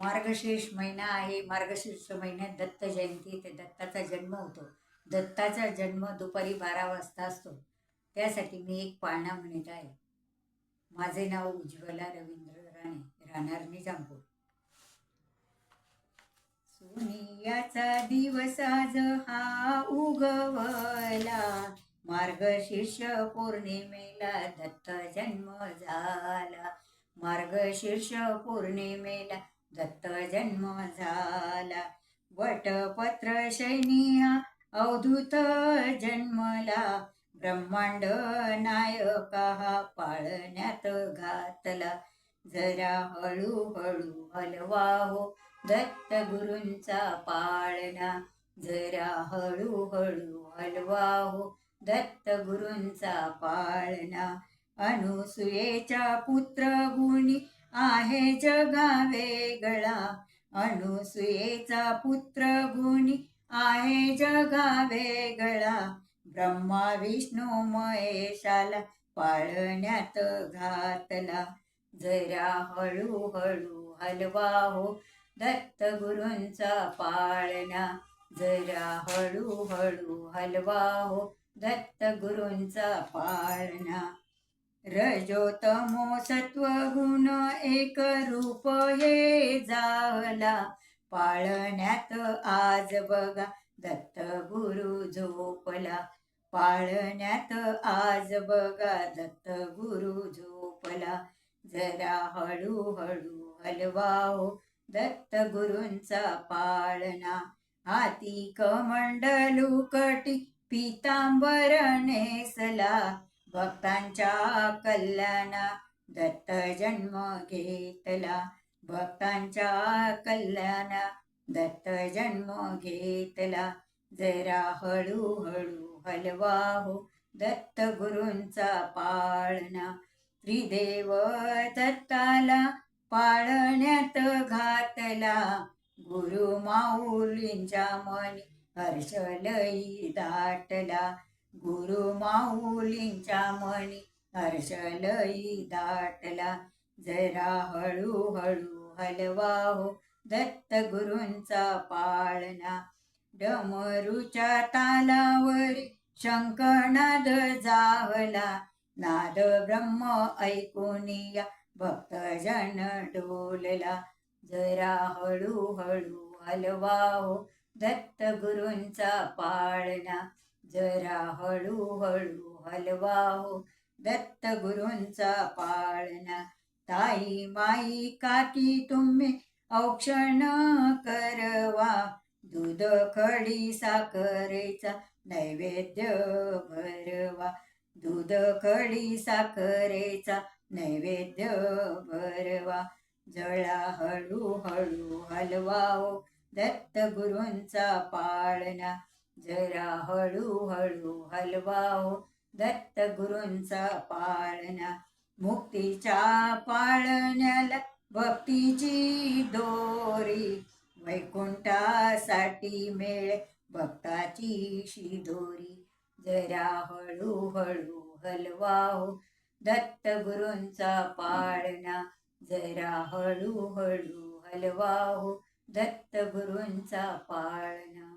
मार्गशीर्ष महिना आहे. मार्गशीर्ष महिन्यात दत्त जयंती ते दत्ताचा जन्म होतो. दत्ताचा जन्म दुपारी 12 वाजता असतो. त्यासाठी मी एक पाळणा म्हणत आहे. माझे नाव उज्ज्वला रवींद्र राणे, राहणार निजामपूर. सोनियाचा दिवस आज हा उगवला, मार्गशीर्ष पौर्णिमेला दत्त जन्म झाला. मार्गशीर्ष पौर्णिमेला दत्त जन्म झाला. वटपत्र शैनिया अवधूत जन्मला, ब्रह्मांड नायका हा पाळण्यात घातला. जरा हळूहळू हलवा हो दत्त गुरूंचा पाळणा, जरा हळूहळू हलवा हो दत्त गुरूंचा पाळणा. अनुसूयेचा पुत्र गुणी आहे जगा वेगळा, अनुसूयेचा पुत्र गुणी आहे जगा वेगळा. ब्रह्मा विष्णू महेशाला पाळण्यात घातला. जरा हळूहळू हलवा हो दत्त गुरूंचा पाळणा, जरा हळूहळू हलवा हो दत्त गुरूंचा पाळणा. रजोतमो सत्वगुण एक रूप हे जावला, पाळण्यात आज बघा दत्त गुरु झोपला. पाळण्यात आज बघा दत्त गुरु झोपला. जरा हळूहळू हलवा हो दत्त गुरूंचा पाळणा. हाती कमंडलू कटी पितांबर नेसला, भक्तांच्या कल्याणा दत्त जन्म घेतला. भक्तांच्या कल्याणा दत्त जन्म घेतला. जरा हळूहळू हलवा हो दत्त गुरूंचा पाळणा. त्रिदेव दत्ताला पाळण्यात घातला, गुरु माऊलींच्या मनी हर्ष लई दाटला. गुरु माऊलींच्या मनी हर्ष लई दाटला. जरा हळूहळू हलवा हो दत्त गुरूंचा पाळणा. डमरूच्या तालावरी शंखनाद जावला, नाद ब्रह्म ऐकूनिया भक्तजन डोलला. जरा हळूहळू हलवा हो दत्त गुरूंचा पाळणा, जरा हळूहळू हलवा हो दत्त गुरूंचा पाळणा. ताई माई काकी तुम्ही औक्षण करवा, दूध खडी साखरेचा नैवेद्य भरवा. दूध खडी साखरेचा नैवेद्य भरवा. जळा हळूहळू हलवा हो दत्त गुरूंचा पाळणा, जरा हळूहळू हलवा हो दत्त गुरूंचा पाळणा. मुक्तीच्या पाळण्याला भक्तीची दोरी, वैकुंठासाठी मेळ भक्ताची शिदोरी. जरा हळूहळू हलवा हो दत्त गुरूंचा पाळणा, जरा हळूहळू हलवा हो दत्त गुरूंचा पाळणा.